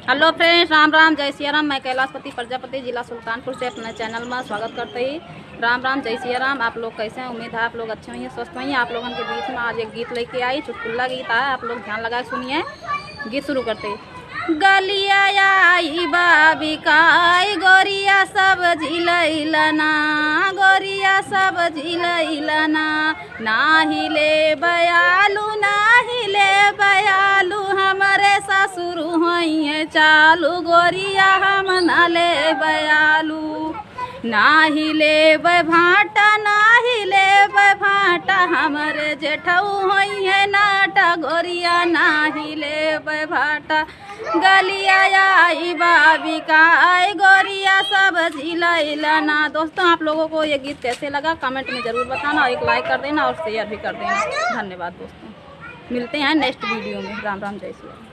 Hello friends, Ram Ram जय सिया राम। मैं कैलाशपति प्रजापति जिला सुल्तानपुर से अपने चैनल में स्वागत करते ही राम राम जय सिया राम। आप लोग कैसे हैं? उम्मीद है आप लोग अच्छे होंगे, स्वस्थ होंगे। आप लोगों के बीच में आज एक गीत लेके आई, चुटकुला गीत आया। आप लोग ध्यान लगा सुनिए। गीत शुरू करते ही। गलिया आई बाबी काई गोरिया सब झिलना, गोरिया सब झिलना, नाही ले बयालू नाही ले बयालू, हमारे ससुर होइए चालू, गोरिया हम न ले बयालू, नाही ले भाटा नाही ले भाटा, हमारे जेठऊ होइए नाटा, गोरिया नाही ले भाटा। गलिया आई बाबी का आई गोरिया सब झिलना। दोस्तों, आप लोगों को ये गीत कैसे लगा कमेंट में ज़रूर बताना, और एक लाइक कर देना और शेयर भी कर देना। धन्यवाद दोस्तों, मिलते हैं नेक्स्ट वीडियो में। राम राम जय श्री राम।